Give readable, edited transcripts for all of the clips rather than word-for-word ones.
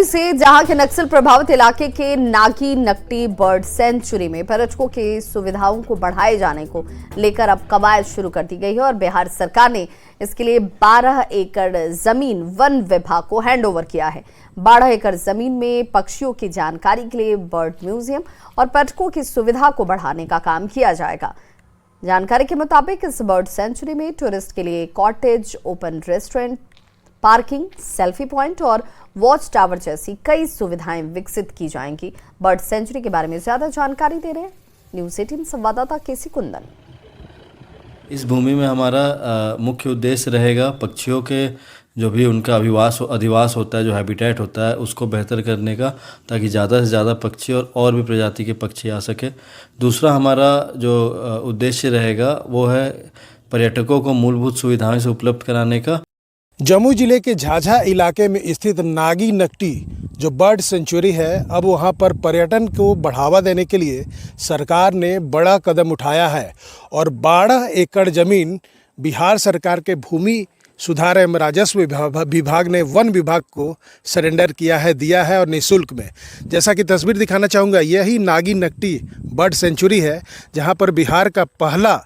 जमुई से जहां के नक्सल प्रभावित इलाके के नागी नकटी बर्ड सेंचुरी में पर्यटकों की सुविधाओं को बढ़ाए जाने को लेकर अब कवायद शुरू कर दी गई है और बिहार सरकार ने इसके लिए 12 एकड़ जमीन वन विभाग को हैंडओवर किया है। 12 एकड़ जमीन में पक्षियों की जानकारी के लिए बर्ड म्यूजियम और पर्यटकों की सुविधा को बढ़ाने का काम किया जाएगा। जानकारी के मुताबिक इस बर्ड सेंचुरी में टूरिस्ट के लिए cottage, open restaurant, parking, selfie point और वॉच टावर जैसी कई सुविधाएं विकसित की जाएंगी। बर्ड सेंचुरी के बारे में ज्यादा जानकारी दे रहे हैं न्यूज़ 18 संवाददाता केसी कुंदन। इस भूमि में हमारा मुख्य उद्देश्य रहेगा पक्षियों के जो भी उनका अधिवास होता है, जो हैबिटेट होता है, उसको बेहतर करने का, ताकि ज़्यादा से ज़्यादा पक्षी और भी प्रजाति के पक्षी आ सके। दूसरा हमारा जो उद्देश्य रहेगा वो है पर्यटकों को मूलभूत सुविधाएं से उपलब्ध कराने का। जमुई जिले के झाझा इलाके में स्थित नागी नकटी जो बर्ड सेंचुरी है, अब वहां पर पर्यटन को बढ़ावा देने के लिए सरकार ने बड़ा कदम उठाया है और 12 एकड़ ज़मीन बिहार सरकार के भूमि सुधार एवं राजस्व विभाग ने वन विभाग को सरेंडर दिया है और निःशुल्क में। जैसा कि तस्वीर दिखाना चाहूँगा, यही नागी नकटी बर्ड सेंचुरी है जहाँ पर बिहार का पहला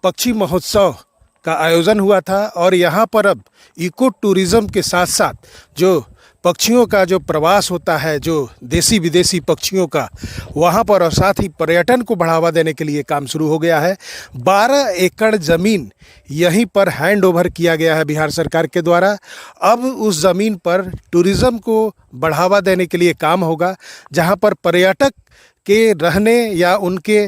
पक्षी महोत्सव का आयोजन हुआ था और यहाँ पर अब इको टूरिज़्म के साथ साथ जो पक्षियों का जो प्रवास होता है, जो देसी विदेशी पक्षियों का, वहाँ पर और साथ ही पर्यटन को बढ़ावा देने के लिए काम शुरू हो गया है। 12 एकड़ ज़मीन यहीं पर हैंड ओवर किया गया है बिहार सरकार के द्वारा। अब उस ज़मीन पर टूरिज़्म को बढ़ावा देने के लिए काम होगा, जहाँ पर पर्यटक के रहने या उनके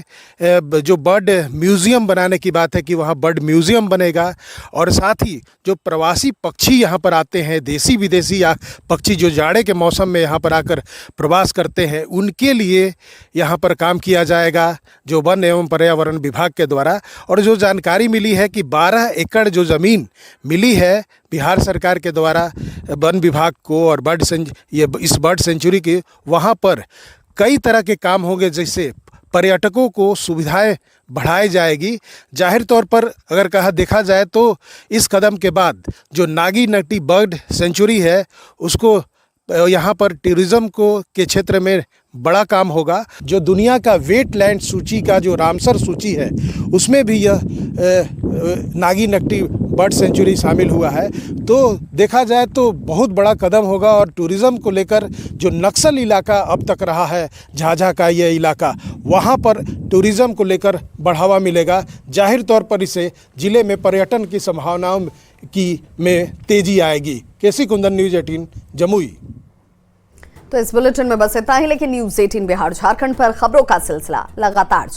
जो बर्ड म्यूज़ियम बनाने की बात है कि वहाँ बर्ड म्यूज़ियम बनेगा और साथ ही जो प्रवासी पक्षी यहाँ पर आते हैं, देसी विदेशी या पक्षी जो जाड़े के मौसम में यहाँ पर आकर प्रवास करते हैं, उनके लिए यहाँ पर काम किया जाएगा जो वन एवं पर्यावरण विभाग के द्वारा। और जो जानकारी मिली है कि 12 एकड़ जो ज़मीन मिली है बिहार सरकार के द्वारा वन विभाग को और इस बर्ड सेंचुरी के, वहाँ पर कई तरह के काम होंगे, जैसे पर्यटकों को सुविधाएं बढ़ाई जाएगी। जाहिर तौर पर अगर देखा जाए तो इस कदम के बाद जो नागी नकटी बर्ड सेंचुरी है उसको यहाँ पर टूरिज़्म को के क्षेत्र में बड़ा काम होगा। जो दुनिया का वेटलैंड सूची का जो रामसर सूची है उसमें भी यह नागी नकटी बर्ड सेंचुरी शामिल हुआ है। तो देखा जाए तो बहुत बड़ा कदम होगा और टूरिज़्म को लेकर जो नक्सल इलाका अब तक रहा है, झाझा का ये इलाका, वहाँ पर टूरिज़्म को लेकर बढ़ावा मिलेगा। जाहिर तौर पर इससे ज़िले में पर्यटन की संभावनाओं में तेज़ी आएगी। केसी कुंदन, न्यूज़ 18 जमुई। तो इस बुलेटिन में बस इतना ही, लेकिन न्यूज़ 18 बिहार झारखंड पर खबरों का सिलसिला लगातार जारी।